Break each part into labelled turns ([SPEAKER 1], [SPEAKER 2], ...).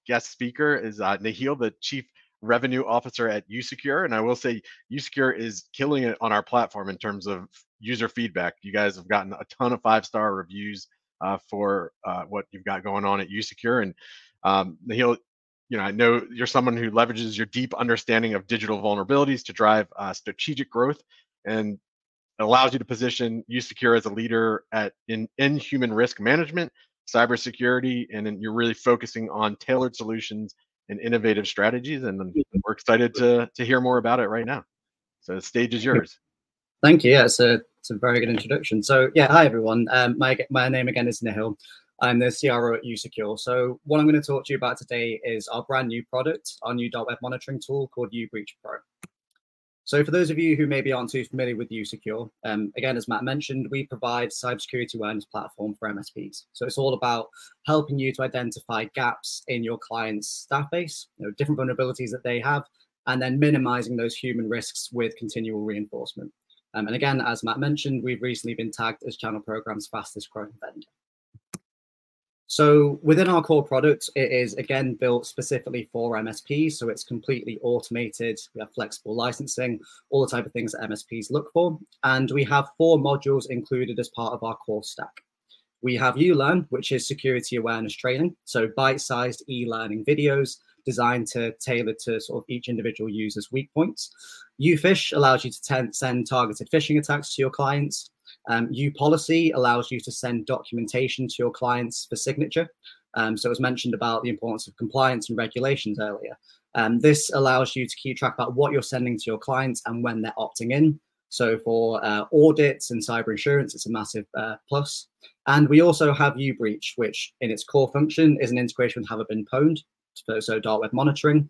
[SPEAKER 1] guest speaker is Nahil, the Chief Revenue Officer at usecure. And I will say usecure is killing it on our platform in terms of user feedback. You guys have gotten a ton of 5-star reviews for what you've got going on at usecure. And Nahil, I know you're someone who leverages your deep understanding of digital vulnerabilities to drive strategic growth, and it allows you to position usecure as a leader in human risk management, cybersecurity, and then you're really focusing on tailored solutions and innovative strategies. And we're excited to hear more about it right now. So the stage is yours.
[SPEAKER 2] Thank you. Yeah, it's a very good introduction. So yeah, hi everyone. My name again is Nahil. I'm the CRO at usecure. So what I'm going to talk to you about today is our brand new product, our new .web monitoring tool called uBreach Pro. So for those of you who maybe aren't too familiar with usecure, again, as Matt mentioned, we provide cybersecurity awareness platform for MSPs. So it's all about helping you to identify gaps in your client's staff base, different vulnerabilities that they have, and then minimizing those human risks with continual reinforcement. And again, as Matt mentioned, we've recently been tagged as Channel Program's fastest growing vendor. So within our core product, it is again built specifically for MSPs. So it's completely automated. We have flexible licensing, all the type of things that MSPs look for. And we have 4 modules included as part of our core stack. We have uLearn, which is security awareness training. So bite-sized e-learning videos designed to tailor to sort of each individual user's weak points. uPhish allows you to send targeted phishing attacks to your clients. uPolicy allows you to send documentation to your clients for signature. So as mentioned about the importance of compliance and regulations earlier. This allows you to keep track about what you're sending to your clients and when they're opting in. So for audits and cyber insurance, it's a massive plus. And we also have uBreach, which in its core function is an integration with Have I Been Pwned, so .web monitoring.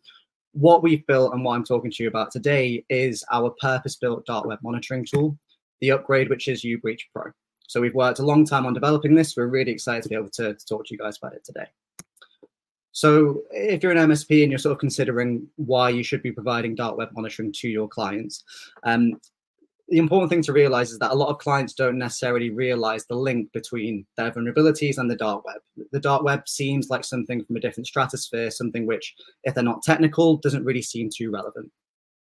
[SPEAKER 2] What we've built and what I'm talking to you about today is our purpose-built .web monitoring tool, the upgrade, which is uBreach Pro. So we've worked a long time on developing this. We're really excited to be able to talk to you guys about it today. So if you're an MSP and you're sort of considering why you should be providing web monitoring to your clients, the important thing to realize is that a lot of clients don't necessarily realize the link between their vulnerabilities and the dark web. The dark web seems like something from a different stratosphere, something which, if they're not technical, doesn't really seem too relevant.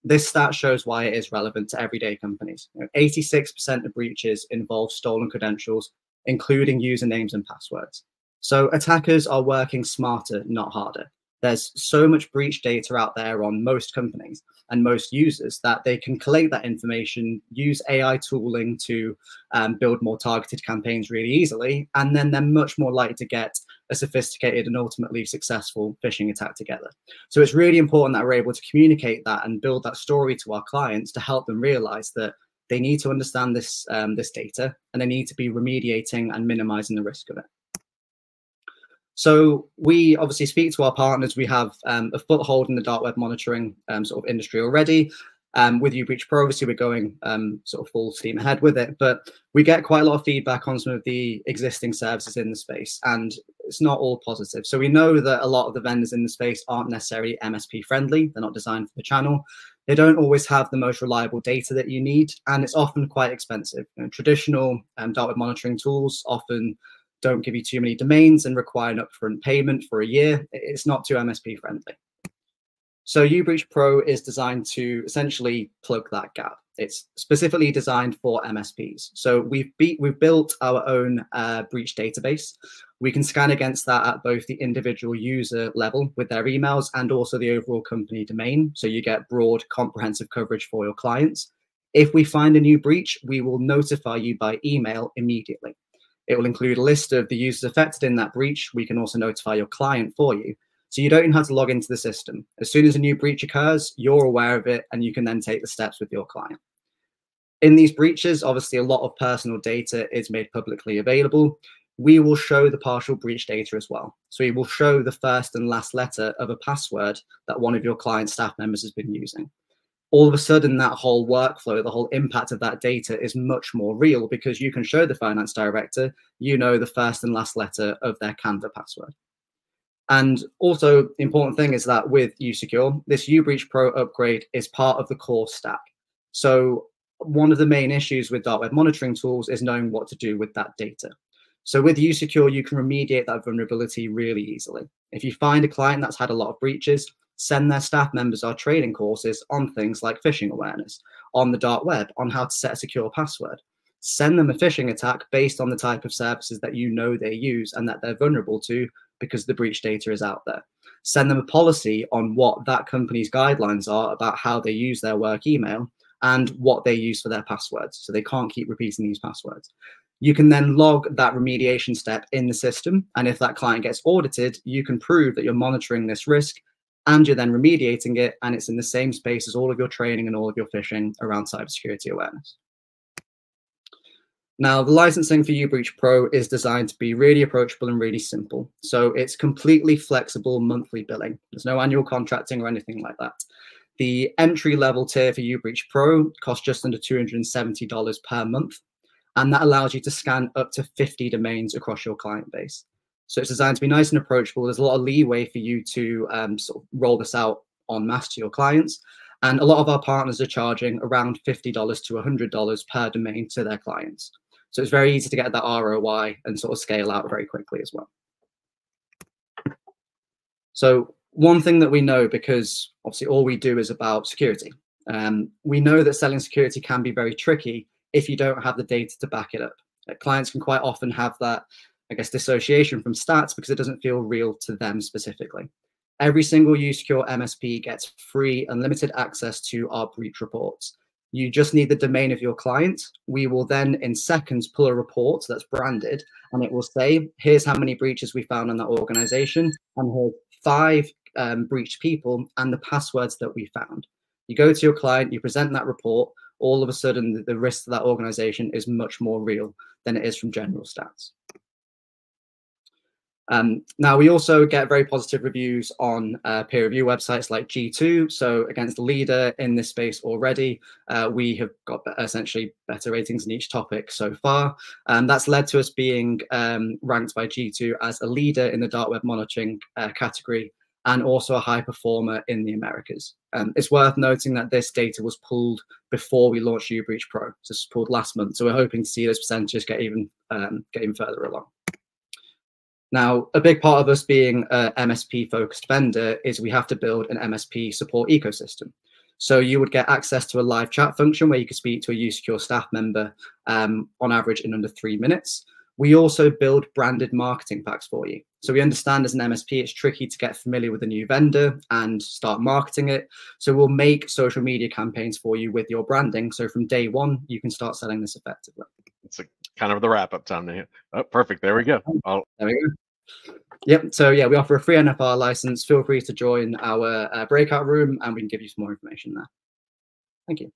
[SPEAKER 2] This stat shows why it is relevant to everyday companies. 86% of breaches involve stolen credentials, including usernames and passwords. So attackers are working smarter, not harder. There's so much breach data out there on most companies and most users that they can collect that information, use AI tooling to build more targeted campaigns really easily, and then they're much more likely to get a sophisticated and ultimately successful phishing attack together. So it's really important that we're able to communicate that and build that story to our clients to help them realize that they need to understand this, this data, and they need to be remediating and minimizing the risk of it. So we obviously speak to our partners. We have a foothold in the dark web monitoring sort of industry already. With uBreach Pro, obviously we're going sort of full steam ahead with it, but we get quite a lot of feedback on some of the existing services in the space, and it's not all positive. So we know that a lot of the vendors in the space aren't necessarily MSP friendly. They're not designed for the channel. They don't always have the most reliable data that you need, and it's often quite expensive. Traditional dark web monitoring tools often don't give you too many domains and require an upfront payment for a year. It's not too MSP friendly. So uBreach Pro is designed to essentially plug that gap. It's specifically designed for MSPs. So we've built our own breach database. We can scan against that at both the individual user level with their emails and also the overall company domain. So you get broad, comprehensive coverage for your clients. If we find a new breach, we will notify you by email immediately. It will include a list of the users affected in that breach. We can also notify your client for you. So you don't even have to log into the system. As soon as a new breach occurs, you're aware of it, and you can then take the steps with your client. In these breaches, obviously, a lot of personal data is made publicly available. We will show the partial breach data as well. So we will show the first and last letter of a password that one of your client staff members has been using. All of a sudden, that whole workflow, the whole impact of that data is much more real because you can show the finance director, the first and last letter of their Canva password. And also, the important thing is that with usecure, this uBreach Pro upgrade is part of the core stack. So one of the main issues with dark web monitoring tools is knowing what to do with that data. So with usecure, you can remediate that vulnerability really easily. If you find a client that's had a lot of breaches, send their staff members our training courses on things like phishing awareness, on the dark web, on how to set a secure password. Send them a phishing attack based on the type of services that you know they use and that they're vulnerable to because the breach data is out there. Send them a policy on what that company's guidelines are about how they use their work email and what they use for their passwords, so they can't keep repeating these passwords. You can then log that remediation step in the system, and if that client gets audited, you can prove that you're monitoring this risk and you're then remediating it, and it's in the same space as all of your training and all of your phishing around cybersecurity awareness. Now, the licensing for uBreach Pro is designed to be really approachable and really simple. So it's completely flexible monthly billing. There's no annual contracting or anything like that. The entry-level tier for uBreach Pro costs just under $270 per month, and that allows you to scan up to 50 domains across your client base. So it's designed to be nice and approachable. There's a lot of leeway for you to sort of roll this out en masse to your clients. And a lot of our partners are charging around $50 to $100 per domain to their clients. So it's very easy to get that ROI and sort of scale out very quickly as well. So one thing that we know, because obviously all we do is about security, we know that selling security can be very tricky if you don't have the data to back it up. Clients can quite often have that, I guess, dissociation from stats because it doesn't feel real to them specifically. Every single usecure MSP gets free, unlimited access to our breach reports. You just need the domain of your client. We will then, in seconds, pull a report that's branded, and it will say, here's how many breaches we found in that organization, and here's 5 breached people and the passwords that we found. You go to your client, you present that report, all of a sudden the risk to that organization is much more real than it is from general stats. Now, we also get very positive reviews on peer review websites like G2. So against the leader in this space already, we have got essentially better ratings in each topic so far. That's led to us being ranked by G2 as a leader in the dark web monitoring category and also a high performer in the Americas. It's worth noting that this data was pulled before we launched uBreach Pro. So this was pulled last month. So we're hoping to see those percentages get even further along. Now, a big part of us being an MSP-focused vendor is we have to build an MSP support ecosystem. So you would get access to a live chat function where you could speak to a usecure staff member on average in under 3 minutes. We also build branded marketing packs for you. So we understand as an MSP, it's tricky to get familiar with a new vendor and start marketing it. So we'll make social media campaigns for you with your branding. So from day one, you can start selling this effectively.
[SPEAKER 1] It's kind of the wrap-up time now. Oh, perfect. There we go.
[SPEAKER 2] There we go. Yep. So yeah, we offer a free NFR license. Feel free to join our breakout room and we can give you some more information there. Thank you.